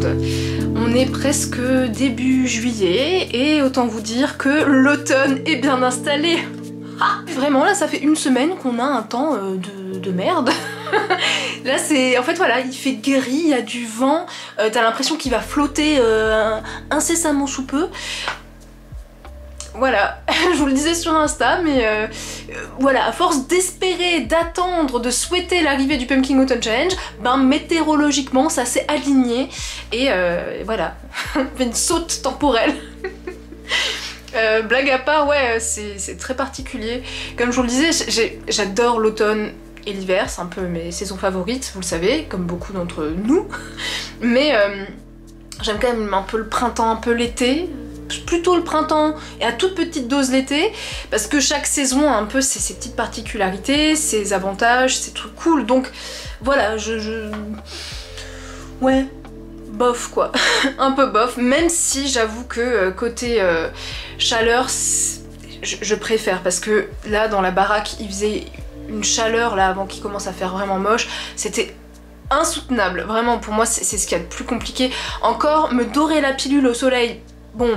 monde. On est presque début juillet et autant vous dire que l'automne est bien installé. Ah, vraiment là ça fait une semaine qu'on a un temps de merde. Là c'est... En fait voilà, il fait gris, il y a du vent, t'as l'impression qu'il va flotter incessamment sous peu. Voilà, je vous le disais sur Insta, mais voilà, à force d'espérer, d'attendre, de souhaiter l'arrivée du Pumpkin Autumn Challenge, ben météorologiquement ça s'est aligné et voilà, fait une saute temporelle. Blague à part, ouais, c'est très particulier. Comme je vous le disais, j'adore l'automne et l'hiver, c'est un peu mes saisons favorites, vous le savez, comme beaucoup d'entre nous. Mais j'aime quand même un peu le printemps, un peu l'été. Plutôt le printemps et à toute petite dose l'été, parce que chaque saison a un peu ses petites particularités, ses avantages, ses trucs cool, donc voilà, ouais, bof quoi, un peu bof, même si j'avoue que côté chaleur, je préfère, parce que là dans la baraque il faisait une chaleur là avant qu'il commence à faire vraiment moche, c'était insoutenable, vraiment pour moi c'est ce qu'il y a de plus compliqué. Encore me dorer la pilule au soleil, bon,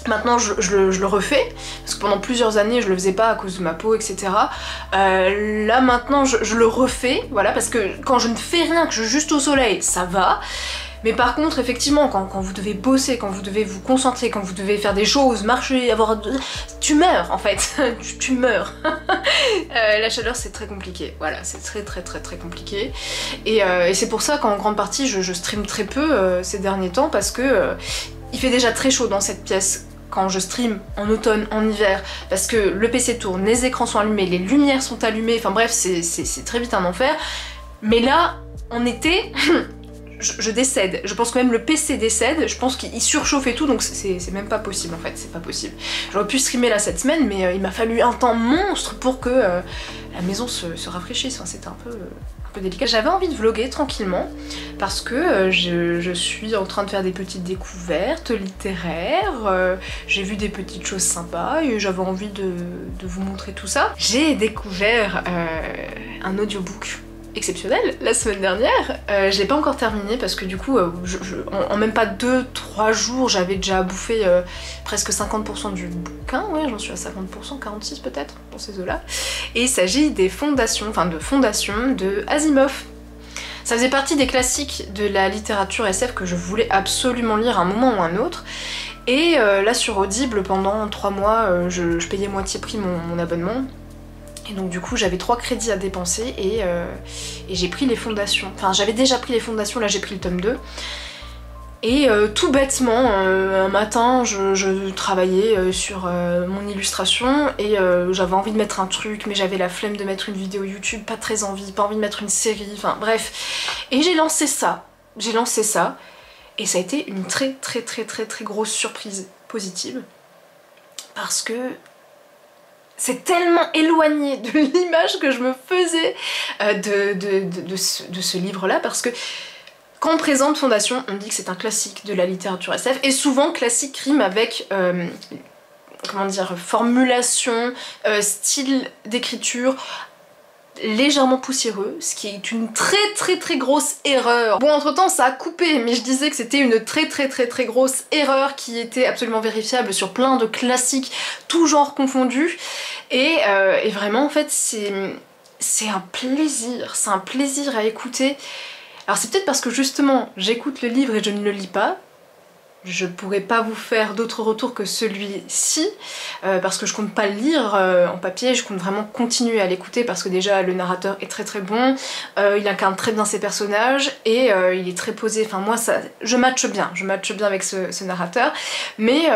maintenant je le refais, parce que pendant plusieurs années je le faisais pas à cause de ma peau, etc. Là maintenant je le refais, voilà, parce que quand je ne fais rien, que je suis juste au soleil, ça va. Mais par contre, effectivement, quand vous devez bosser, quand vous devez vous concentrer, quand vous devez faire des choses, marcher, avoir... Tu meurs, en fait. tu meurs. La chaleur, c'est très compliqué. Voilà, c'est très compliqué. Et c'est pour ça qu'en grande partie, je stream très peu ces derniers temps, parce que il fait déjà très chaud dans cette pièce quand je stream en automne, en hiver, parce que le PC tourne, les écrans sont allumés, les lumières sont allumées, enfin bref, c'est très vite un enfer. Mais là, en été... je décède, je pense que même le PC décède, je pense qu'il surchauffe et tout, donc c'est même pas possible en fait, c'est pas possible. J'aurais pu streamer là cette semaine, mais il m'a fallu un temps monstre pour que la maison se rafraîchisse, enfin, c'était un peu délicat. J'avais envie de vlogger tranquillement, parce que je suis en train de faire des petites découvertes littéraires, j'ai vu des petites choses sympas et j'avais envie de vous montrer tout ça. J'ai découvert un audiobook exceptionnel la semaine dernière. Je l'ai pas encore terminé parce que du coup en même pas 2-3 jours j'avais déjà bouffé presque 50% du bouquin, ouais j'en suis à 50%, 46 peut-être pour ces eaux là. Et il s'agit des fondations, enfin de Fondations de Asimov. Ça faisait partie des classiques de la littérature SF que je voulais absolument lire à un moment ou un autre. Et là sur Audible pendant 3 mois je payais moitié prix mon abonnement. Et donc du coup j'avais 3 crédits à dépenser et j'ai pris les Fondations. Enfin j'avais déjà pris les Fondations, là j'ai pris le tome 2. Et tout bêtement, un matin je travaillais sur mon illustration et j'avais envie de mettre un truc, mais j'avais la flemme de mettre une vidéo YouTube, pas très envie, pas envie de mettre une série, enfin bref. Et j'ai lancé ça, et ça a été une très grosse surprise positive. Parce que c'est tellement éloigné de l'image que je me faisais de ce livre-là, parce que quand on présente Fondation, on dit que c'est un classique de la littérature SF, et souvent classique rime avec, comment dire, formulation, style d'écriture légèrement poussiéreux, ce qui est une très grosse erreur. Bon, entre temps ça a coupé, mais je disais que c'était une très grosse erreur qui était absolument vérifiable sur plein de classiques, tout genre confondus, et vraiment en fait c'est un plaisir à écouter. Alors c'est peut-être parce que justement j'écoute le livre et je ne le lis pas. Je pourrais pas vous faire d'autres retours que celui-ci, parce que je compte pas le lire en papier, je compte vraiment continuer à l'écouter parce que déjà le narrateur est très bon, il incarne très bien ses personnages et il est très posé, enfin moi ça, je matche bien avec ce narrateur, mais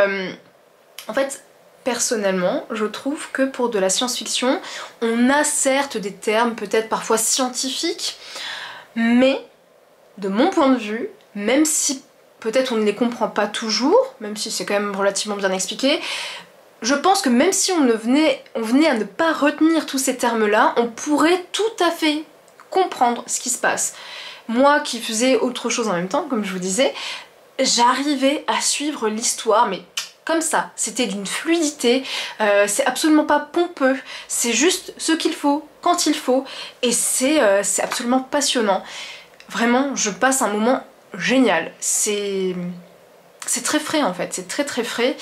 en fait personnellement je trouve que pour de la science-fiction on a certes des termes peut-être parfois scientifiques, mais de mon point de vue, même si peut-être on ne les comprend pas toujours, même si c'est quand même relativement bien expliqué, je pense que même si on venait à ne pas retenir tous ces termes-là, on pourrait tout à fait comprendre ce qui se passe. Moi qui faisais autre chose en même temps, comme je vous disais, j'arrivais à suivre l'histoire, mais comme ça, c'était d'une fluidité, c'est absolument pas pompeux, c'est juste ce qu'il faut, quand il faut, et c'est absolument passionnant. Vraiment, je passe un moment génial. C'est très frais en fait, c'est très frais.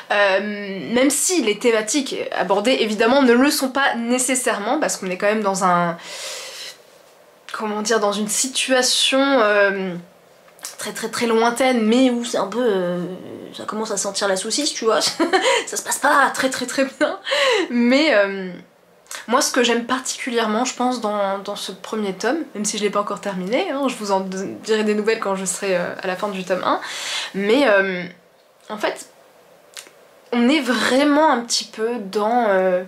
Même si les thématiques abordées évidemment ne le sont pas nécessairement, parce qu'on est quand même dans un... comment dire, dans une situation très lointaine, mais où c'est un peu... ça commence à sentir la saucisse, tu vois. Ça se passe pas très bien. Mais moi ce que j'aime particulièrement, je pense, dans ce premier tome, même si je l'ai pas encore terminé, hein, je vous en dirai des nouvelles quand je serai à la fin du tome 1, mais en fait, on est vraiment un petit peu dans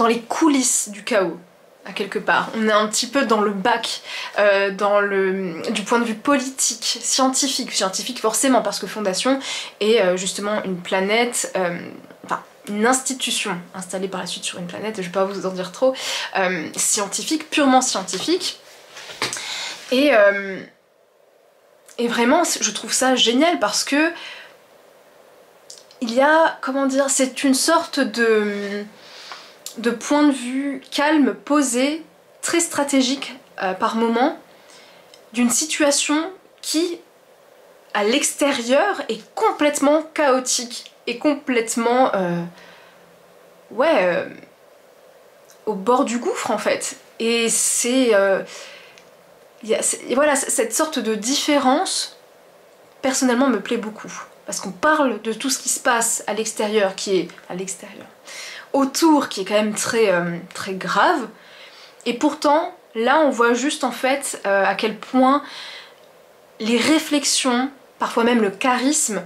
les coulisses du chaos. À quelque part. On est un petit peu dans le bac, du point de vue politique, scientifique forcément, parce que Fondation est justement une planète, enfin une institution installée par la suite sur une planète, je vais pas vous en dire trop, scientifique, purement scientifique, et vraiment je trouve ça génial parce que il y a, comment dire, c'est une sorte de point de vue calme, posé, très stratégique par moment, d'une situation qui, à l'extérieur, est complètement chaotique et complètement, au bord du gouffre en fait. Et c'est, voilà, cette sorte de différence, personnellement, me plaît beaucoup. Parce qu'on parle de tout ce qui se passe à l'extérieur, qui est à l'extérieur, autour, qui est quand même très grave, et pourtant là on voit juste en fait à quel point les réflexions, parfois même le charisme,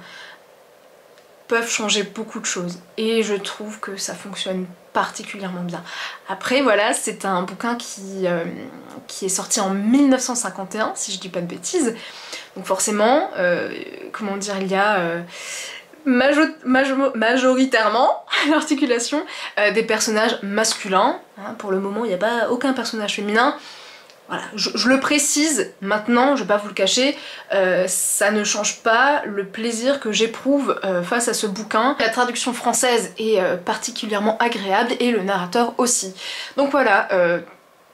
peuvent changer beaucoup de choses, et je trouve que ça fonctionne particulièrement bien. Après voilà, c'est un bouquin qui est sorti en 1951 si je dis pas de bêtises, donc forcément comment dire, il y a majoritairement l'articulation des personnages masculins, hein, pour le moment il n'y a pas aucun personnage féminin. Voilà, je le précise maintenant, je vais pas vous le cacher, ça ne change pas le plaisir que j'éprouve face à ce bouquin. La traduction française est particulièrement agréable et le narrateur aussi. Donc voilà,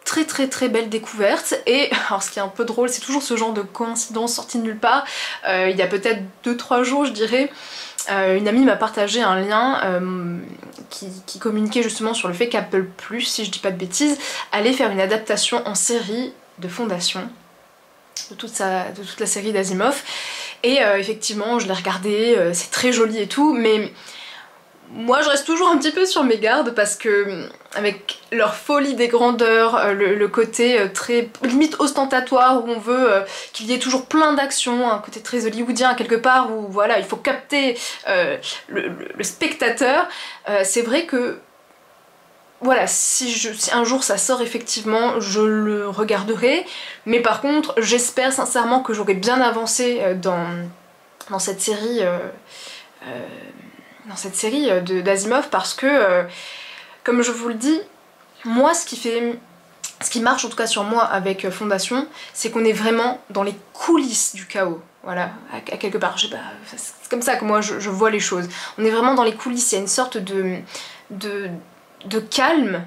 très belle découverte. Et alors ce qui est un peu drôle, c'est toujours ce genre de coïncidence sortie de nulle part. Il y a peut-être 2-3 jours je dirais, une amie m'a partagé un lien qui communiquait justement sur le fait qu'Apple+, si je dis pas de bêtises, allait faire une adaptation en série de Fondation, de toute la série d'Asimov. Et effectivement, je l'ai regardé, c'est très joli et tout, mais moi je reste toujours un petit peu sur mes gardes parce que avec leur folie des grandeurs, le côté très limite ostentatoire où on veut qu'il y ait toujours plein d'actions, un côté très hollywoodien quelque part où voilà, il faut capter le spectateur, c'est vrai que voilà, si un jour ça sort effectivement, je le regarderai, mais par contre j'espère sincèrement que j'aurai bien avancé dans cette série d'Asimov, parce que comme je vous le dis, moi ce qui marche en tout cas sur moi avec Fondation, c'est qu'on est vraiment dans les coulisses du chaos. Voilà, à quelque part, je sais pas, c'est comme ça que moi je vois les choses. On est vraiment dans les coulisses, il y a une sorte de calme,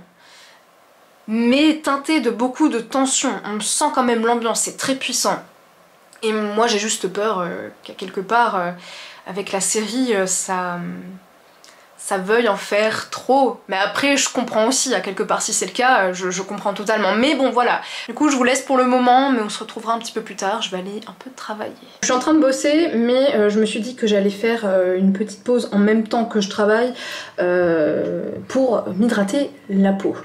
mais teinté de beaucoup de tension. On sent quand même l'ambiance, c'est très puissant. Et moi j'ai juste peur qu'à quelque part, avec la série, ça veuille en faire trop. Mais après je comprends aussi, à quelque part si c'est le cas, je comprends totalement. Mais bon voilà, du coup je vous laisse pour le moment, mais on se retrouvera un petit peu plus tard, je vais aller un peu travailler. Je suis en train de bosser, mais je me suis dit que j'allais faire une petite pause en même temps que je travaille pour m'hydrater la peau.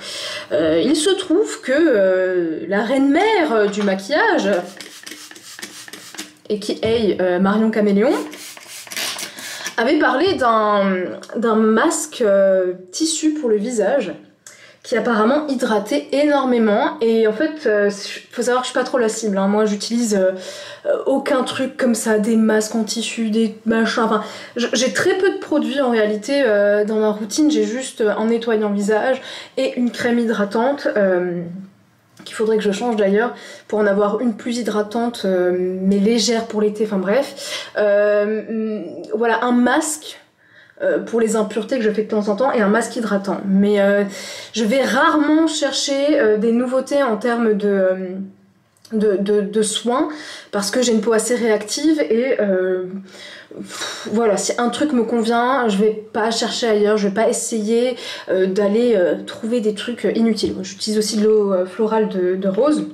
Il se trouve que la reine mère du maquillage, et qui est Marion Caméléon, avait parlé d'un masque tissu pour le visage qui apparemment hydratait énormément. Et en fait, faut savoir que je suis pas trop la cible, hein. Moi j'utilise aucun truc comme ça, des masques en tissu, des machins, enfin j'ai très peu de produits en réalité dans ma routine. J'ai juste un nettoyant visage et une crème hydratante qu'il faudrait que je change d'ailleurs pour en avoir une plus hydratante mais légère pour l'été, enfin bref. Voilà, un masque pour les impuretés que je fais de temps en temps et un masque hydratant. Mais je vais rarement chercher des nouveautés en termes de soins parce que j'ai une peau assez réactive et voilà, si un truc me convient, je vais pas chercher ailleurs, je vais pas essayer d'aller trouver des trucs inutiles. J'utilise aussi de l'eau florale de rose.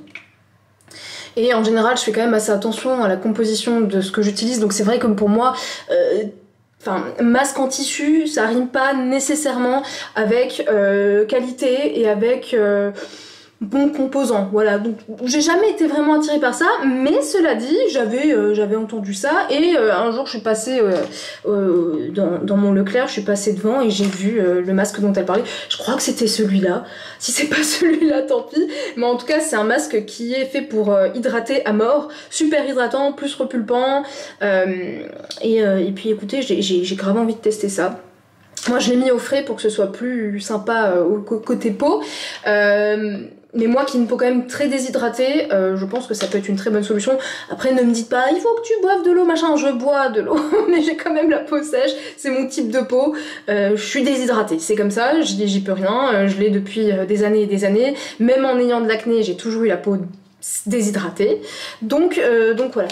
Et en général, je fais quand même assez attention à la composition de ce que j'utilise. Donc c'est vrai que pour moi, masque en tissu, ça rime pas nécessairement avec qualité et avec bon composant. Voilà, donc j'ai jamais été vraiment attirée par ça, mais cela dit, j'avais entendu ça et un jour je suis passée dans mon Leclerc, je suis passée devant et j'ai vu le masque dont elle parlait. Je crois que c'était celui-là. Si c'est pas celui-là, tant pis. Mais en tout cas, c'est un masque qui est fait pour hydrater à mort, super hydratant, plus repulpant. Et puis écoutez, j'ai grave envie de tester ça. Moi, je l'ai mis au frais pour que ce soit plus sympa au côté peau. Mais moi qui ai une peau quand même très déshydratée, je pense que ça peut être une très bonne solution. Après ne me dites pas il faut que tu boives de l'eau machin, je bois de l'eau mais j'ai quand même la peau sèche, c'est mon type de peau, je suis déshydratée, c'est comme ça, j'y peux rien, je l'ai depuis des années et des années, même en ayant de l'acné j'ai toujours eu la peau déshydratée, donc voilà,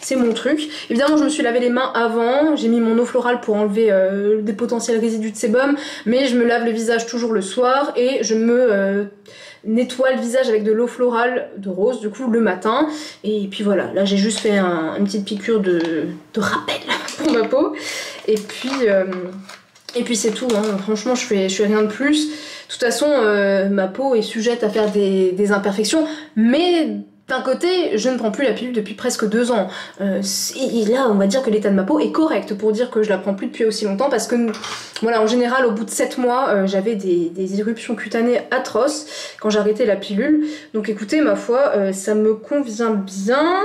c'est mon truc. Évidemment, je me suis lavé les mains avant, j'ai mis mon eau florale pour enlever des potentiels résidus de sébum, mais je me lave le visage toujours le soir et je me nettoie le visage avec de l'eau florale de rose, du coup, le matin. Et puis voilà, là j'ai juste fait une petite piqûre de rappel pour ma peau. Et puis c'est tout, hein. Franchement, je fais rien de plus. De toute façon, ma peau est sujette à faire des imperfections, mais d'un côté, je ne prends plus la pilule depuis presque 2 ans. Et là, on va dire que l'état de ma peau est correct pour dire que je la prends plus depuis aussi longtemps parce que, voilà, en général, au bout de 7 mois, j'avais des éruptions cutanées atroces quand j'ai arrêté la pilule. Donc écoutez, ma foi, ça me convient bien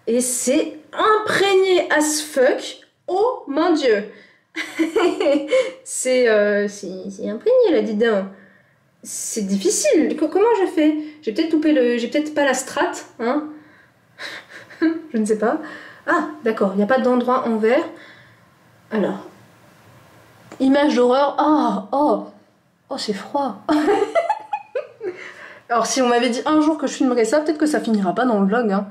et c'est imprégné as fuck. Oh mon dieu. C'est imprégné là, dis donc. C'est difficile. Comment je fais? J'ai peut-être loupé j'ai peut-être pas la strate, hein. Je ne sais pas. Ah, d'accord, il n'y a pas d'endroit en vert. Alors. Image d'horreur. Oh, c'est froid. Alors, si on m'avait dit un jour que je filmerais ça, peut-être que ça finira pas dans le vlog, hein.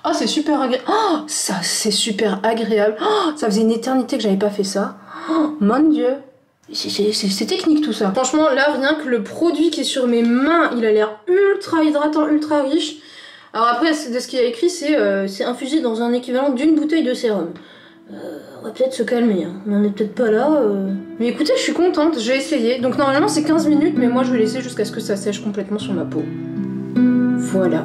Oh, c'est super agréable. Oh, ça, c'est super agréable. Oh, ça faisait une éternité que j'avais pas fait ça. Oh, mon Dieu. C'est technique tout ça. Franchement, là, rien que le produit qui est sur mes mains, il a l'air ultra hydratant, ultra riche. Alors après, de ce qu'il y a écrit, c'est infusé dans un équivalent d'une bouteille de sérum. On va peut-être se calmer, hein. On n'en est peut-être pas là. Mais écoutez, je suis contente, j'ai essayé. Donc normalement, c'est 15 minutes, mais moi, je vais laisser jusqu'à ce que ça sèche complètement sur ma peau. Voilà.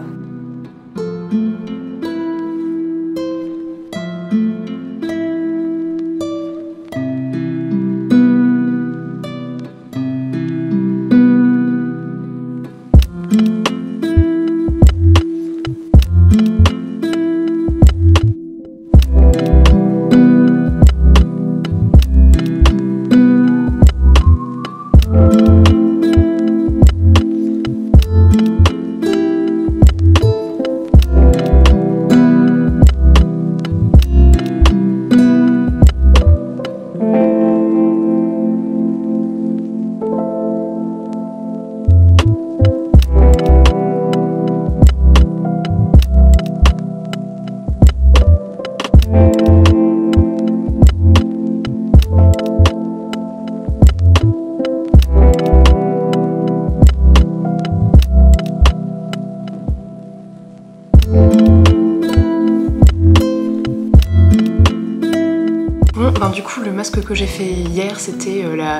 Du coup, le masque que j'ai fait hier, c'était la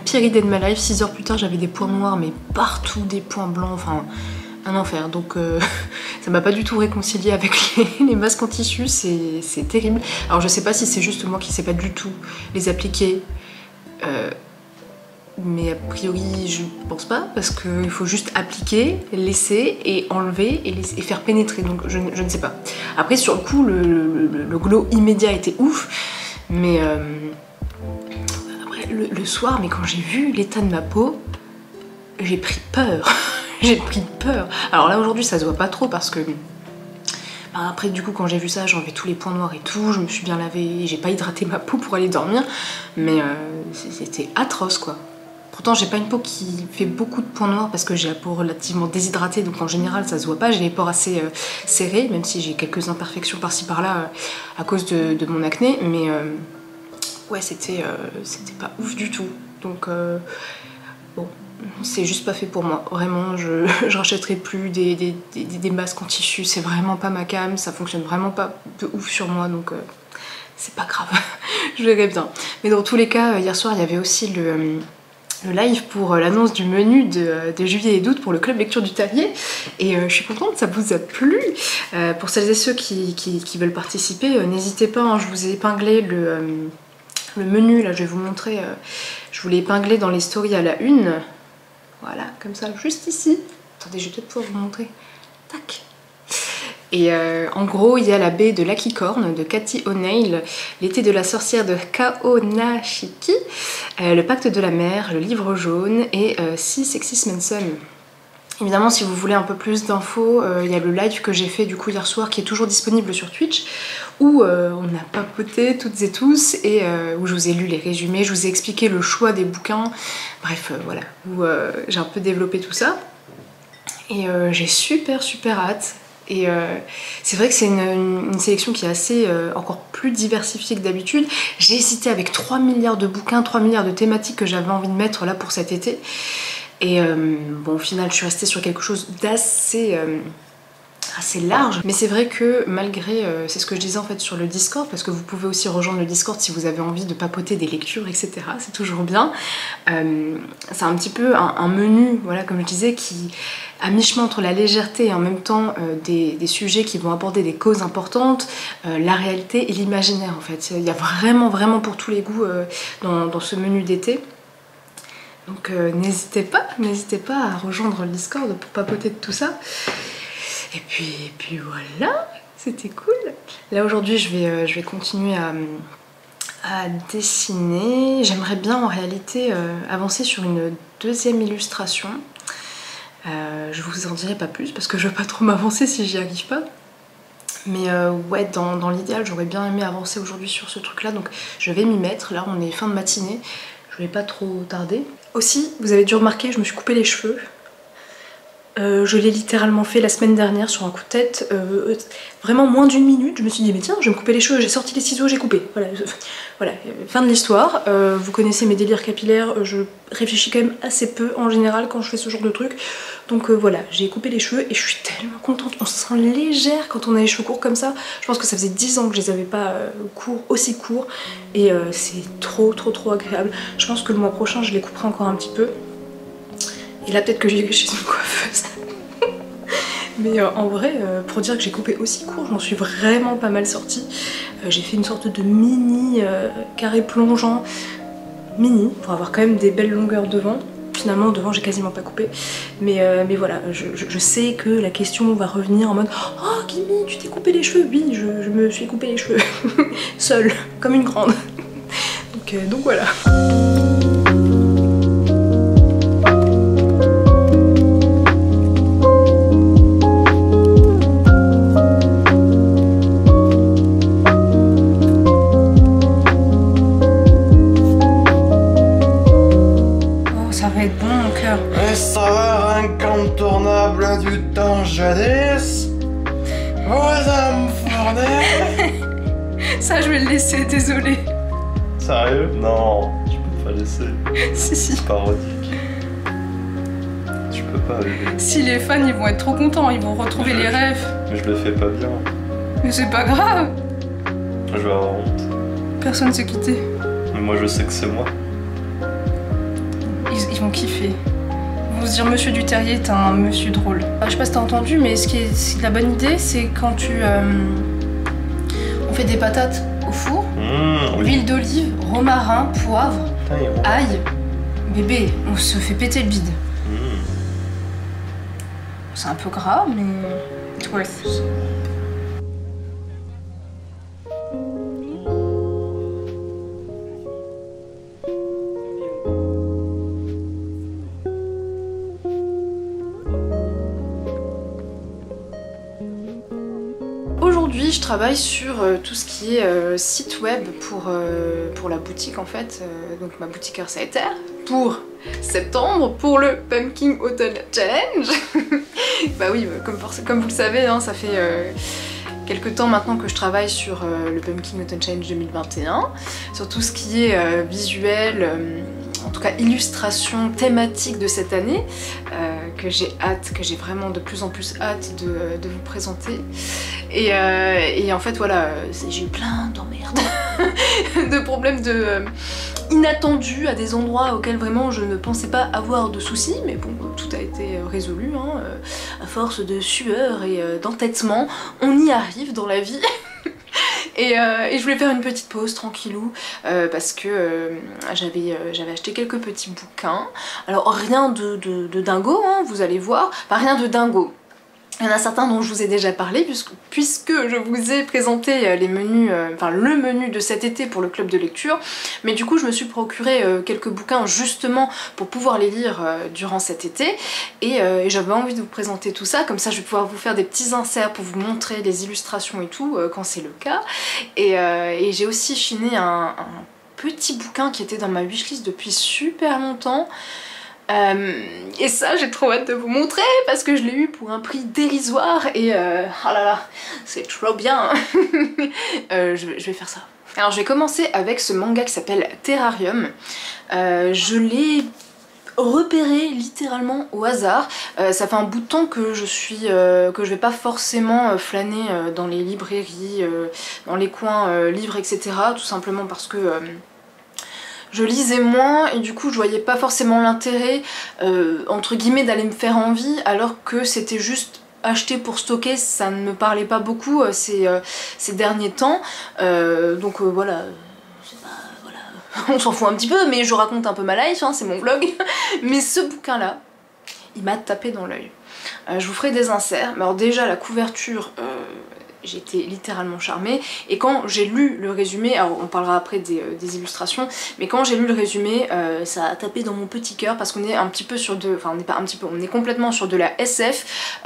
pire idée de ma life. 6 heures plus tard, j'avais des points noirs, mais partout, des points blancs, enfin, un enfer. Donc, ça m'a pas du tout réconcilié avec les masques en tissu, c'est terrible. Alors, je sais pas si c'est juste moi qui sais pas du tout les appliquer, mais a priori, je pense pas, parce qu'il faut juste appliquer, laisser et enlever et faire pénétrer. Donc, je ne sais pas. Après, sur le coup, le glow immédiat était ouf. Mais après, le soir, mais quand j'ai vu l'état de ma peau, j'ai pris peur. J'ai pris peur. Alors là aujourd'hui ça se voit pas trop parce que après du coup quand j'ai vu ça j'ai enlevé tous les points noirs et tout, je me suis bien lavée, j'ai pas hydraté ma peau pour aller dormir, mais c'était atroce quoi. Pourtant j'ai pas une peau qui fait beaucoup de points noirs parce que j'ai la peau relativement déshydratée, donc en général ça se voit pas, j'ai les pores assez serrés, même si j'ai quelques imperfections par-ci par-là à cause de mon acné, mais ouais c'était pas ouf du tout, donc bon, c'est juste pas fait pour moi, vraiment je rachèterai plus des masques en tissu, c'est vraiment pas ma came, ça fonctionne vraiment pas de ouf sur moi, donc c'est pas grave, je verrai bien. Mais dans tous les cas, hier soir il y avait aussi le live pour l'annonce du menu de juillet et d'août pour le club lecture du Terrier, et je suis contente, ça vous a plu. Pour celles et ceux qui veulent participer, n'hésitez pas, hein, je vous ai épinglé le menu, là je vais vous montrer, je vous l'ai épinglé dans les stories à la une, voilà, comme ça, juste ici. Attendez, je vais peut-être pouvoir vous montrer, tac. Et en gros, il y a la baie de Lakicorn de Cathy O'Neill, l'été de la sorcière de Kao Nashiki, le pacte de la mer, le livre jaune et Si Sexy Manson. Évidemment, si vous voulez un peu plus d'infos, il y a le live que j'ai fait du coup hier soir qui est toujours disponible sur Twitch, où on a papoté toutes et tous et où je vous ai lu les résumés, je vous ai expliqué le choix des bouquins, bref voilà, où j'ai un peu développé tout ça. Et j'ai super hâte. Et c'est vrai que c'est une sélection qui est assez encore plus diversifiée que d'habitude. J'ai hésité avec 3 milliards de bouquins, 3 milliards de thématiques que j'avais envie de mettre là pour cet été. Et bon, au final, je suis restée sur quelque chose d'assez assez large. Mais c'est vrai que malgré, c'est ce que je disais en fait sur le Discord, parce que vous pouvez aussi rejoindre le Discord si vous avez envie de papoter des lectures, etc. C'est toujours bien. C'est un petit peu un menu, voilà, comme je disais, qui à mi-chemin entre la légèreté et en même temps des sujets qui vont aborder des causes importantes, la réalité et l'imaginaire en fait. Il y a vraiment pour tous les goûts dans ce menu d'été. Donc n'hésitez pas à rejoindre le Discord pour papoter de tout ça. Et puis voilà, c'était cool. Là aujourd'hui je vais continuer à dessiner. J'aimerais bien en réalité avancer sur une deuxième illustration. Je vous en dirai pas plus parce que je veux pas trop m'avancer si j'y arrive pas. Mais ouais, dans l'idéal, j'aurais bien aimé avancer aujourd'hui sur ce truc là, donc je vais m'y mettre. Là on est fin de matinée, je vais pas trop tarder. Aussi, vous avez dû remarquer, je me suis coupé les cheveux. Je l'ai littéralement fait la semaine dernière sur un coup de tête, vraiment moins d'une minute. Je me suis dit mais tiens, je vais me couper les cheveux, j'ai sorti les ciseaux, j'ai coupé. Voilà, fin de l'histoire. Vous connaissez mes délires capillaires, je réfléchis quand même assez peu en général quand je fais ce genre de truc. Donc voilà, j'ai coupé les cheveux et je suis tellement contente. On se sent légère quand on a les cheveux courts comme ça. Je pense que ça faisait 10 ans que je les avais pas aussi courts et c'est trop agréable. Je pense que le mois prochain je les couperai encore un petit peu. Et là peut-être que j'ai chez une coiffeuse. Mais en vrai, pour dire que j'ai coupé aussi court, je m'en suis vraiment pas mal sortie. J'ai fait une sorte de mini carré plongeant. Mini, pour avoir quand même des belles longueurs devant. Finalement devant j'ai quasiment pas coupé. Mais voilà, je sais que la question va revenir en mode « Oh Kimi, tu t'es coupé les cheveux ?» Oui, je me suis coupé les cheveux. Seule, comme une grande. Donc voilà. Incontournable du temps jadis, vos âmes fournaient. Ça je vais le laisser, désolé. Sérieux? Non, tu peux pas laisser. Si. C'est parodique. Tu peux pas aller. Si les fans ils vont être trop contents, ils vont retrouver les rêves. Mais je le fais pas bien. Mais c'est pas grave. Je vais avoir honte. Personne s'est quitté. Mais moi je sais que c'est moi. Ils vont kiffer. Ils vont se dire Monsieur du Terrier est un monsieur drôle. Je sais pas si t'as entendu, mais ce qui est la bonne idée, c'est quand on fait des patates au four, huile d'olive, romarin, poivre, ail, bébé, on se fait péter le bide. C'est un peu gras, mais it's worth. Aujourd'hui, je travaille sur tout ce qui est site web pour la boutique en fait, donc ma boutique Earth Ether, pour septembre pour le Pumpkin Autumn Challenge. Bah oui, comme vous le savez, hein, ça fait quelques temps maintenant que je travaille sur le Pumpkin Autumn Challenge 2021, sur tout ce qui est visuel, en tout cas illustration thématique de cette année, que j'ai vraiment de plus en plus hâte de vous présenter. Et en fait voilà, j'ai eu plein d'emmerdes, de problèmes inattendus à des endroits auxquels vraiment je ne pensais pas avoir de soucis, mais bon, tout a été résolu, hein, à force de sueur et d'entêtement, on y arrive dans la vie. Et je voulais faire une petite pause tranquillou parce que j'avais acheté quelques petits bouquins. Alors rien de dingo, hein, vous allez voir, enfin rien de dingo. Il y en a certains dont je vous ai déjà parlé puisque je vous ai présenté les menus, enfin le menu de cet été pour le club de lecture, mais du coup je me suis procuré quelques bouquins justement pour pouvoir les lire durant cet été et j'avais envie de vous présenter tout ça, comme ça je vais pouvoir vous faire des petits inserts pour vous montrer les illustrations et tout quand c'est le cas. Et j'ai aussi chiné un petit bouquin qui était dans ma wishlist depuis super longtemps. Et ça j'ai trop hâte de vous montrer parce que je l'ai eu pour un prix dérisoire et oh là là, c'est trop bien. Je vais faire ça. Alors je vais commencer avec ce manga qui s'appelle Terrarium. Je l'ai repéré littéralement au hasard. Ça fait un bout de temps que je vais pas forcément flâner dans les librairies, dans les coins livres, etc. Tout simplement parce que je lisais moins et du coup je voyais pas forcément l'intérêt entre guillemets d'aller me faire envie, alors que c'était juste acheter pour stocker, ça ne me parlait pas beaucoup ces derniers temps. Donc voilà, on s'en fout un petit peu, mais je raconte un peu ma life, hein, c'est mon vlog. Mais ce bouquin là, il m'a tapé dans l'œil. Je vous ferai des inserts, mais alors déjà la couverture, j'étais littéralement charmée, et quand j'ai lu le résumé, alors on parlera après des illustrations, mais quand j'ai lu le résumé, ça a tapé dans mon petit cœur parce qu'on est un petit peu sur enfin on n'est pas un petit peu, on est complètement sur de la SF,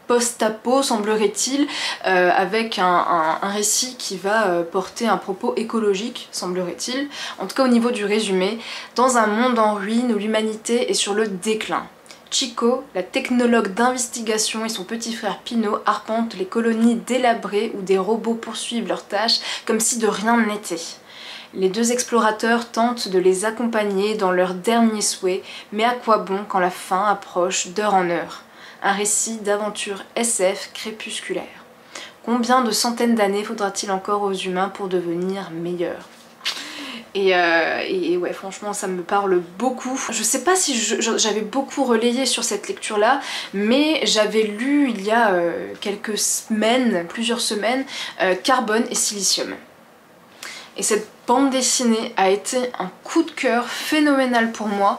post-apo semblerait-il, avec un récit qui va porter un propos écologique, semblerait-il, en tout cas au niveau du résumé, dans un monde en ruine où l'humanité est sur le déclin. Chico, la technologue d'investigation, et son petit frère Pino arpentent les colonies délabrées où des robots poursuivent leurs tâches comme si de rien n'était. Les deux explorateurs tentent de les accompagner dans leurs derniers souhaits, mais à quoi bon quand la fin approche d'heure en heure? Un récit d'aventure SF crépusculaire. Combien de centaines d'années faudra-t-il encore aux humains pour devenir meilleurs? Et ouais, franchement ça me parle beaucoup. Je sais pas si j'avais beaucoup relayé sur cette lecture là, mais j'avais lu il y a quelques semaines, plusieurs semaines, Carbone et Silicium. Et cette bande dessinée a été un coup de cœur phénoménal pour moi.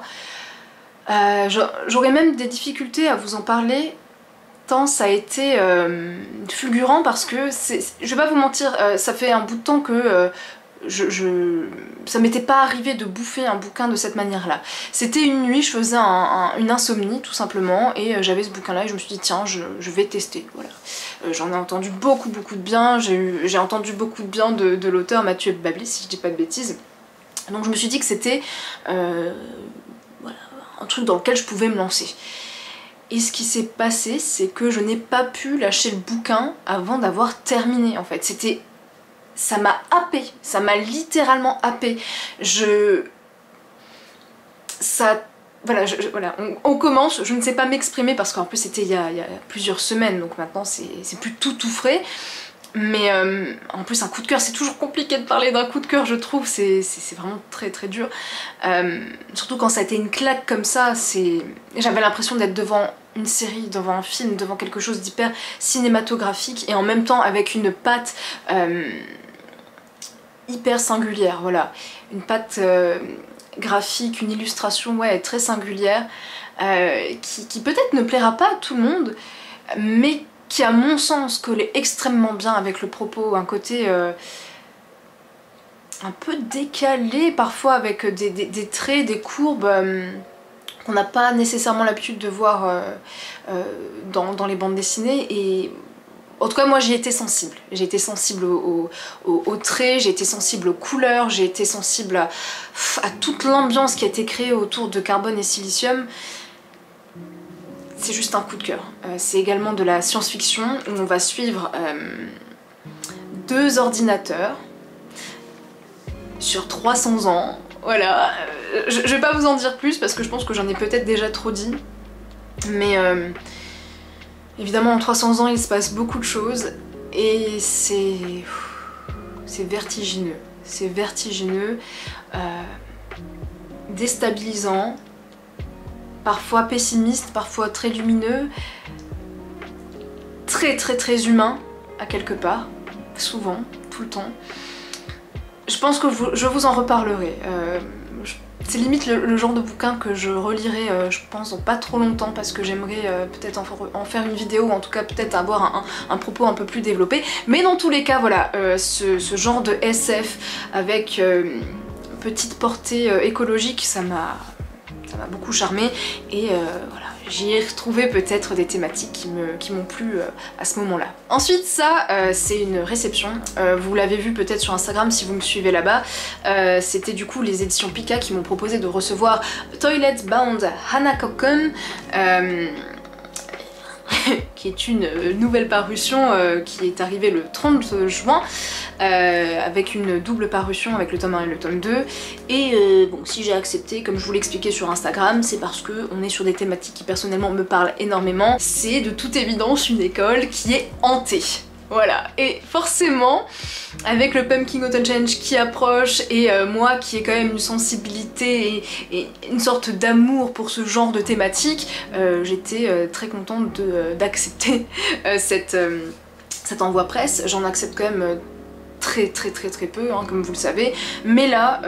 J'aurais même des difficultés à vous en parler tant ça a été fulgurant, parce que je vais pas vous mentir, ça fait un bout de temps que ça m'était pas arrivé de bouffer un bouquin de cette manière là. C'était une nuit, je faisais une insomnie tout simplement, et j'avais ce bouquin là et je me suis dit tiens je vais tester, voilà. J'en ai entendu beaucoup de bien, j'ai entendu beaucoup de bien de l'auteur Mathieu Babli, si je dis pas de bêtises, donc je me suis dit que c'était voilà, un truc dans lequel je pouvais me lancer. Et ce qui s'est passé, c'est que je n'ai pas pu lâcher le bouquin avant d'avoir terminé en fait. Ça m'a happé, ça m'a littéralement happé. Voilà, on commence, je ne sais pas m'exprimer parce qu'en plus c'était il y a plusieurs semaines, donc maintenant c'est plus tout frais. Mais en plus un coup de cœur, c'est toujours compliqué de parler d'un coup de cœur je trouve, c'est vraiment très dur. Surtout quand ça a été une claque comme ça, j'avais l'impression d'être devant une série, devant un film, devant quelque chose d'hyper cinématographique et en même temps avec une patte hyper singulière, voilà. Une patte graphique, une illustration ouais, très singulière qui peut-être ne plaira pas à tout le monde, mais qui à mon sens collait extrêmement bien avec le propos, un côté un peu décalé parfois avec des traits, des courbes qu'on n'a pas nécessairement l'habitude de voir dans les bandes dessinées, et En tout cas moi j'y étais sensible. J'ai été sensible aux traits, j'ai été sensible aux couleurs, j'ai été sensible à toute l'ambiance qui a été créée autour de Carbone et Silicium. C'est juste un coup de cœur. C'est également de la science-fiction où on va suivre 2 ordinateurs sur 300 ans. Voilà, je vais pas vous en dire plus parce que je pense que j'en ai peut-être déjà trop dit. Mais évidemment en 300 ans il se passe beaucoup de choses et c'est vertigineux. C'est vertigineux, déstabilisant, parfois pessimiste, parfois très lumineux, très humain à quelque part, souvent, tout le temps. Je pense que je vous en reparlerai. C'est limite le genre de bouquin que je relirai, je pense, dans pas trop longtemps parce que j'aimerais peut-être en faire une vidéo ou en tout cas peut-être avoir un propos un peu plus développé. Mais dans tous les cas, voilà, ce genre de SF avec petite portée écologique, ça m'a beaucoup charmé et voilà, j'y ai retrouvé peut-être des thématiques qui m'ont plu à ce moment-là. Ensuite ça, c'est une réception, vous l'avez vu peut-être sur Instagram si vous me suivez là-bas, c'était du coup les éditions Pika qui m'ont proposé de recevoir Toilet Bound Hanako-kun, qui est une nouvelle parution qui est arrivée le 30 juin avec une double parution avec le tome 1 et le tome 2 et bon, si j'ai accepté, comme je vous l'expliquais sur Instagram, c'est parce que on est sur des thématiques qui personnellement me parlent énormément. C'est de toute évidence une école qui est hantée. Voilà, et forcément, avec le Pumpkin Autumn Change qui approche et moi qui ai quand même une sensibilité et une sorte d'amour pour ce genre de thématique, j'étais très contente d'accepter cet envoi presse. J'en accepte quand même très peu, hein, comme vous le savez, mais là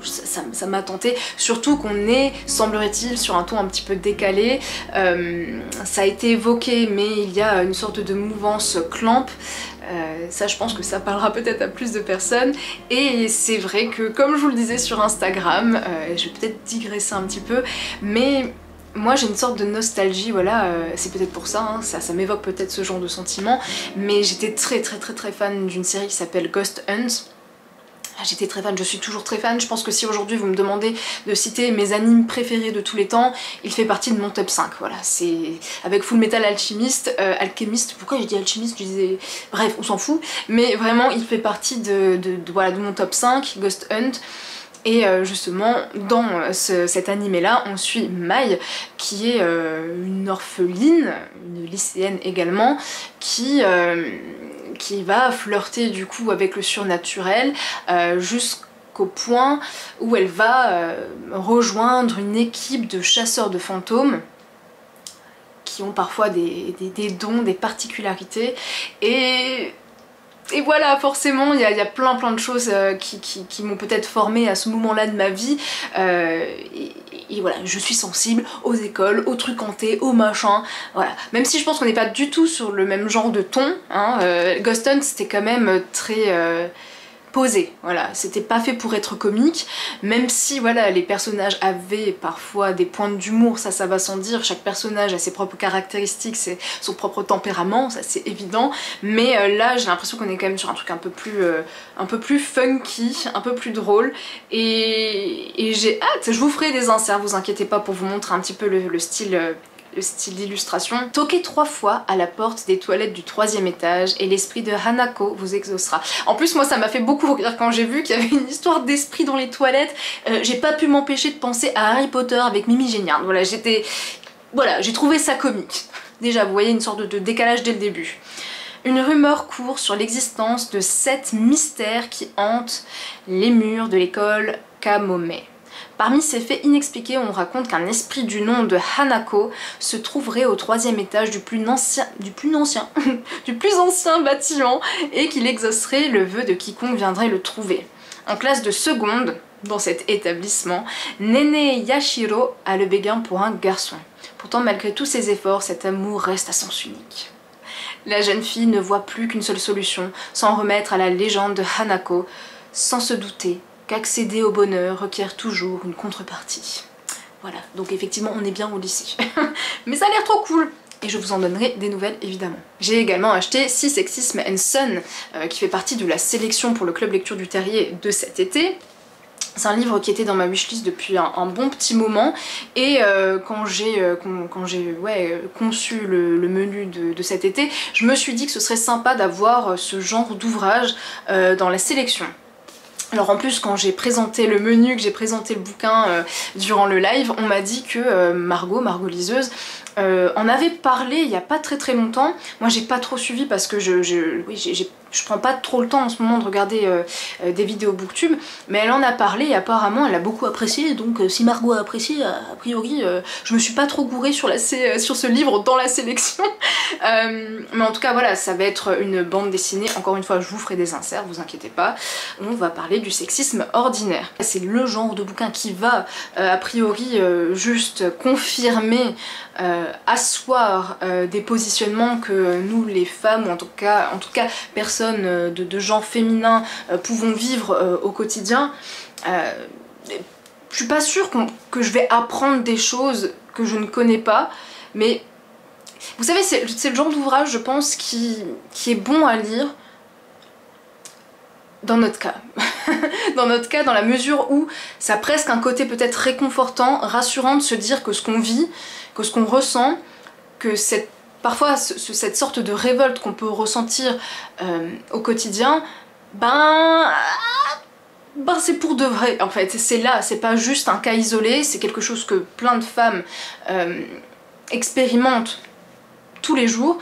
ça m'a tenté, surtout qu'on est, semblerait-il, sur un ton un petit peu décalé. Ça a été évoqué, mais il y a une sorte de mouvance clamp. Ça, je pense que ça parlera peut-être à plus de personnes, et c'est vrai que, comme je vous le disais sur Instagram, je vais peut-être digresser un petit peu, mais moi j'ai une sorte de nostalgie, voilà, c'est peut-être pour ça, hein, ça m'évoque peut-être ce genre de sentiment, mais j'étais très fan d'une série qui s'appelle Ghost Hunt. J'étais très fan, je suis toujours très fan. Je pense que si aujourd'hui vous me demandez de citer mes animes préférés de tous les temps, il fait partie de mon top 5, voilà. C'est avec Full Metal Alchemist, pourquoi j'ai dit Alchemist, je disais... Bref, on s'en fout, mais vraiment il fait partie voilà, de mon top 5, Ghost Hunt. Et justement, dans cet animé-là, on suit Mai, qui est une orpheline, une lycéenne également, qui va flirter du coup avec le surnaturel jusqu'au point où elle va rejoindre une équipe de chasseurs de fantômes qui ont parfois des dons, des particularités, et voilà, forcément il y a plein de choses qui m'ont peut-être formée à ce moment-là de ma vie, et voilà, je suis sensible aux écoles, aux trucs hantés, aux machins, voilà. Même si je pense qu'on n'est pas du tout sur le même genre de ton, hein, Ghost Hunt c'était quand même très posé, voilà, c'était pas fait pour être comique, même si voilà, les personnages avaient parfois des pointes d'humour, ça va sans dire, chaque personnage a ses propres caractéristiques, son propre tempérament, ça c'est évident, mais là j'ai l'impression qu'on est quand même sur un truc un peu plus funky, un peu plus drôle, et j'ai hâte, je vous ferai des inserts, vous inquiétez pas, pour vous montrer un petit peu le style d'illustration. Toquez 3 fois à la porte des toilettes du 3e étage et l'esprit de Hanako vous exaucera. En plus moi ça m'a fait beaucoup rire quand j'ai vu qu'il y avait une histoire d'esprit dans les toilettes. J'ai pas pu m'empêcher de penser à Harry Potter avec Mimi Géniard. Voilà, j'ai trouvé ça comique. Déjà vous voyez une sorte de décalage dès le début. Une rumeur court sur l'existence de 7 mystères qui hantent les murs de l'école Kamome. Parmi ces faits inexpliqués, on raconte qu'un esprit du nom de Hanako se trouverait au 3e étage du plus ancien bâtiment et qu'il exaucerait le vœu de quiconque viendrait le trouver. En classe de seconde, dans cet établissement, Nene Yashiro a le béguin pour un garçon. Pourtant, malgré tous ses efforts, cet amour reste à sens unique. La jeune fille ne voit plus qu'une seule solution, s'en remettre à la légende de Hanako, sans se douter qu'accéder au bonheur requiert toujours une contrepartie. Voilà, donc effectivement on est bien au lycée. Mais ça a l'air trop cool. et je vous en donnerai des nouvelles évidemment. J'ai également acheté Si Sexisme and Son qui fait partie de la sélection pour le club lecture du Terrier de cet été. C'est un livre qui était dans ma wishlist depuis un bon petit moment et quand j'ai conçu le menu de cet été, je me suis dit que ce serait sympa d'avoir ce genre d'ouvrage dans la sélection. Alors en plus quand j'ai présenté le menu, que j'ai présenté le bouquin durant le live, on m'a dit que Margot liseuse, en avait parlé il y a pas très longtemps. Moi j'ai pas trop suivi parce que je prends pas trop le temps en ce moment de regarder des vidéos booktube, mais elle en a parlé et apparemment elle a beaucoup apprécié, donc si Margot a apprécié, a priori je me suis pas trop gourée sur ce livre dans la sélection. Mais en tout cas voilà, ça va être une bande dessinée, encore une fois je vous ferai des inserts, vous inquiétez pas, on va parler du sexisme ordinaire. C'est le genre de bouquin qui va a priori juste confirmer, asseoir des positionnements que nous les femmes, ou en tout cas personnes de genre féminin pouvons vivre au quotidien. Je suis pas sûre que je vais apprendre des choses que je ne connais pas, mais vous savez c'est le genre d'ouvrage je pense qui est bon à lire dans notre cas. Dans notre cas, dans la mesure où ça a presque un côté peut-être réconfortant, rassurant de se dire que ce qu'on vit, que ce qu'on ressent, que parfois cette sorte de révolte qu'on peut ressentir au quotidien, c'est pour de vrai en fait, c'est là, c'est pas juste un cas isolé, c'est quelque chose que plein de femmes expérimentent tous les jours.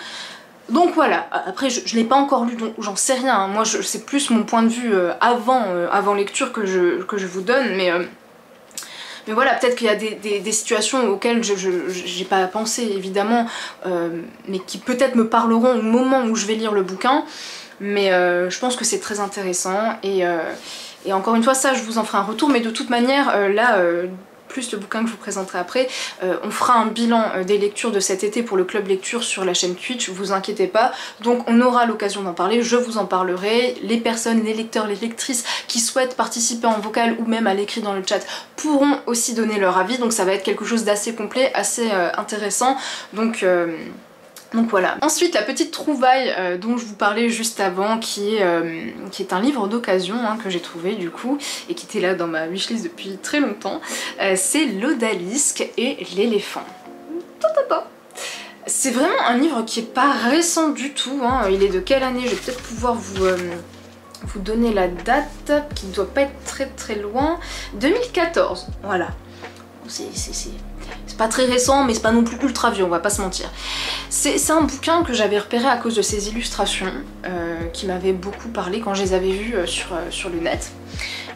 Donc voilà, après je l'ai pas encore lu donc j'en sais rien, hein. Moi c'est plus mon point de vue avant lecture que je vous donne, mais voilà, peut-être qu'il y a des situations auxquelles j'ai pas pensé évidemment, mais qui peut-être me parleront au moment où je vais lire le bouquin, mais je pense que c'est très intéressant et encore une fois ça je vous en ferai un retour, mais de toute manière là plus le bouquin que je vous présenterai après, on fera un bilan des lectures de cet été pour le club lecture sur la chaîne Twitch, vous inquiétez pas, donc on aura l'occasion d'en parler, je vous en parlerai, les personnes, les lecteurs, les lectrices qui souhaitent participer en vocal ou même à l'écrit dans le chat pourront aussi donner leur avis, donc ça va être quelque chose d'assez complet, assez intéressant, donc voilà. Ensuite la petite trouvaille dont je vous parlais juste avant qui est un livre d'occasion que j'ai trouvé du coup et qui était là dans ma wishlist depuis très longtemps, c'est L'Odalisque et l'éléphant. C'est vraiment un livre qui est pas récent du tout, hein. Il est de quelle année? Je vais peut-être pouvoir vous donner la date qui ne doit pas être très loin. 2014, voilà. C'est pas très récent mais c'est pas non plus ultra vieux, on va pas se mentir. C'est un bouquin que j'avais repéré à cause de ses illustrations qui m'avaient beaucoup parlé quand je les avais vues sur le net.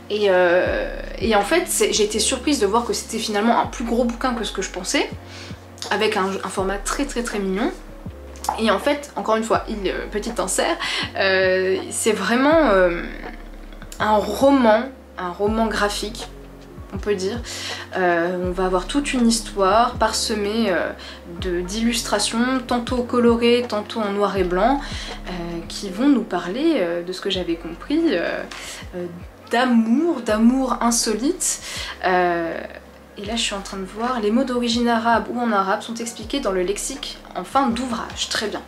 Et en fait j'ai été surprise de voir que c'était finalement un plus gros bouquin que ce que je pensais, avec un format très mignon. Et en fait, encore une fois, petit insert, c'est vraiment un roman graphique, on peut dire. On va avoir toute une histoire parsemée d'illustrations, tantôt colorées, tantôt en noir et blanc, qui vont nous parler, de ce que j'avais compris, d'amour insolite. Et là je suis en train de voir, les mots d'origine arabe ou en arabe sont expliqués dans le lexique en fin d'ouvrage, très bien.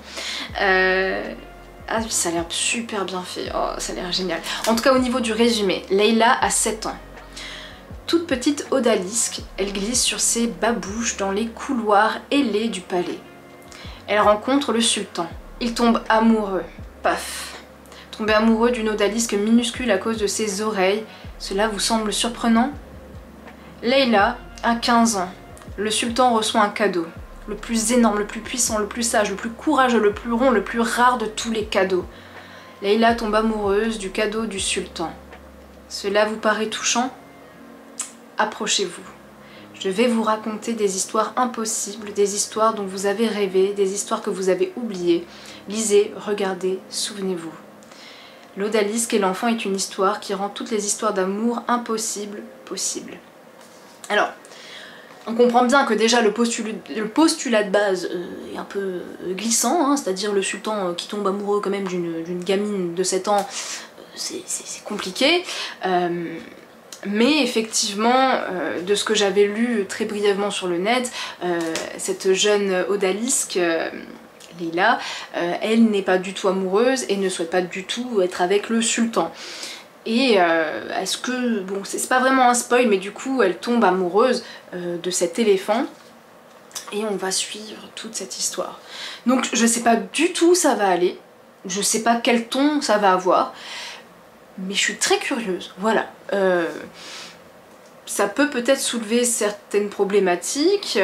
Ah oui, ça a l'air super bien fait, oh, ça a l'air génial. En tout cas au niveau du résumé, Leïla a 7 ans. Toute petite odalisque, elle glisse sur ses babouches dans les couloirs ailés du palais. Elle rencontre le sultan. Il tombe amoureux. Paf. Tomber amoureux d'une odalisque minuscule à cause de ses oreilles, cela vous semble surprenant? Leïla a 15 ans. Le sultan reçoit un cadeau. Le plus énorme, le plus puissant, le plus sage, le plus courageux, le plus rond, le plus rare de tous les cadeaux. Leïla tombe amoureuse du cadeau du sultan. Cela vous paraît touchant? Approchez-vous. Je vais vous raconter des histoires impossibles, des histoires dont vous avez rêvé, des histoires que vous avez oubliées. Lisez, regardez, souvenez-vous. L'odalisque et l'enfant est une histoire qui rend toutes les histoires d'amour impossibles possibles. Alors, on comprend bien que déjà le postulat de base est un peu glissant, hein, c'est-à-dire le sultan qui tombe amoureux quand même d'une gamine de 7 ans, c'est compliqué. Mais effectivement, de ce que j'avais lu très brièvement sur le net, cette jeune odalisque, Leila, elle n'est pas du tout amoureuse et ne souhaite pas du tout être avec le sultan. Et est-ce que, bon, c'est pas vraiment un spoil, mais du coup elle tombe amoureuse de cet éléphant et on va suivre toute cette histoire. Donc je sais pas du tout où ça va aller, je sais pas quel ton ça va avoir, mais je suis très curieuse, voilà. Ça peut peut-être soulever certaines problématiques,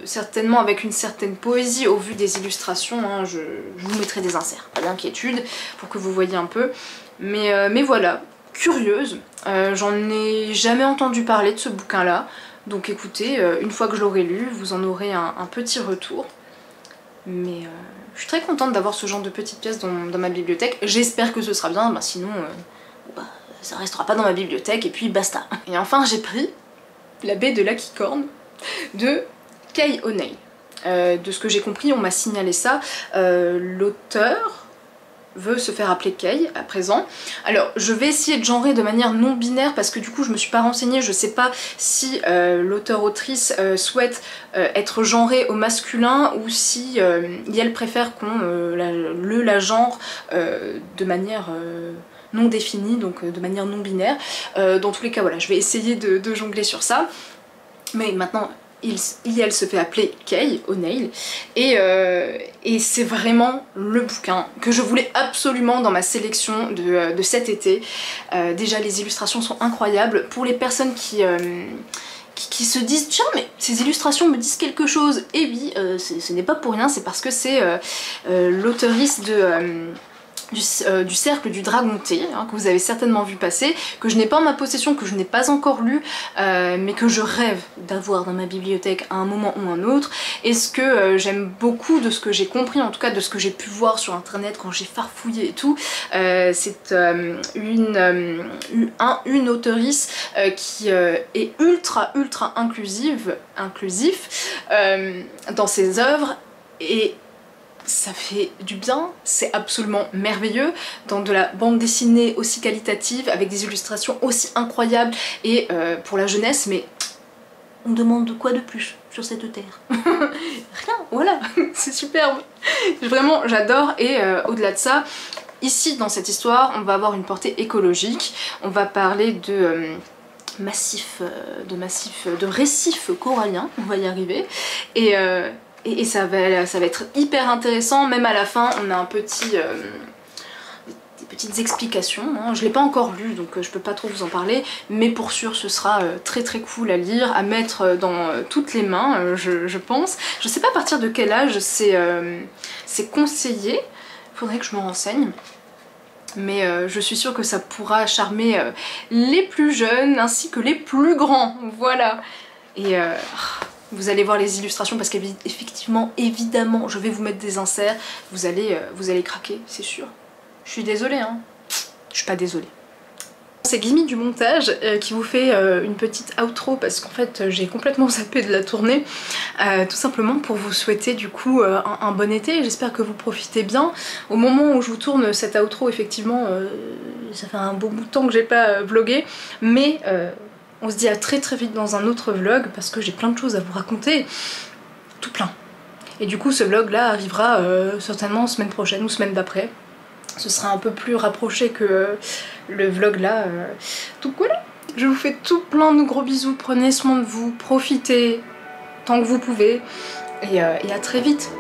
certainement avec une certaine poésie au vu des illustrations, hein, je vous mettrai des inserts, pas d'inquiétude, pour que vous voyez un peu. Mais voilà, curieuse, j'en ai jamais entendu parler de ce bouquin-là, donc écoutez, une fois que je l'aurai lu, vous en aurez un petit retour. Mais je suis très contente d'avoir ce genre de petites pièces dans ma bibliothèque, j'espère que ce sera bien, sinon... ça restera pas dans ma bibliothèque et puis basta. Et enfin j'ai pris La baie de l'Aquicorne de Kay O'Neill. De ce que j'ai compris, on m'a signalé ça, l'auteur veut se faire appeler Kay à présent. Alors je vais essayer de genrer de manière non binaire parce que du coup je me suis pas renseignée, je sais pas si l'auteur-autrice souhaite être genrée au masculin ou si elle préfère qu'on la genre de manière... non définie, donc de manière non binaire. Dans tous les cas, voilà, je vais essayer de jongler sur ça. Mais maintenant, elle se fait appeler Kay O'Neill. Et c'est vraiment le bouquin que je voulais absolument dans ma sélection de cet été. Déjà, les illustrations sont incroyables. Pour les personnes qui se disent tiens mais ces illustrations me disent quelque chose, et oui, ce n'est pas pour rien, c'est parce que c'est l'auteuriste du Cercle du Dragonté, hein, que vous avez certainement vu passer, que je n'ai pas en ma possession, que je n'ai pas encore lu, mais que je rêve d'avoir dans ma bibliothèque à un moment ou un autre. Et ce que j'aime beaucoup de ce que j'ai compris, en tout cas de ce que j'ai pu voir sur internet quand j'ai farfouillé et tout, c'est une auteurice qui est ultra inclusif dans ses œuvres, et ça fait du bien, c'est absolument merveilleux, dans de la bande dessinée aussi qualitative, avec des illustrations aussi incroyables, et pour la jeunesse, mais on demande de quoi de plus sur cette terre? Rien, voilà, c'est superbe. Vraiment, j'adore, et au-delà de ça, ici dans cette histoire, on va avoir une portée écologique, on va parler de... de récifs coralliens, on va y arriver, et ça va être hyper intéressant. Même à la fin on a des petites explications, hein. Je l'ai pas encore lu donc je peux pas trop vous en parler, mais pour sûr ce sera très cool à lire, à mettre dans toutes les mains, je pense. Je sais pas à partir de quel âge c'est conseillé, faudrait que je me renseigne. Mais je suis sûre que ça pourra charmer les plus jeunes ainsi que les plus grands, voilà. Et vous allez voir les illustrations parce qu'effectivement, évidemment, je vais vous mettre des inserts, vous allez craquer, c'est sûr. Je suis désolée, hein. Je suis pas désolée. C'est Gimi du montage qui vous fait une petite outro parce qu'en fait j'ai complètement zappé de la tournée, tout simplement pour vous souhaiter du coup un bon été. J'espère que vous profitez bien. Au moment où je vous tourne cette outro, effectivement ça fait un bon bout de temps que j'ai pas vlogué, mais on se dit à très vite dans un autre vlog parce que j'ai plein de choses à vous raconter, tout plein. Et du coup ce vlog là arrivera certainement semaine prochaine ou semaine d'après. Ce sera un peu plus rapproché que le vlog là. Donc voilà, je vous fais tout plein de gros bisous, prenez soin de vous, profitez tant que vous pouvez et à très vite.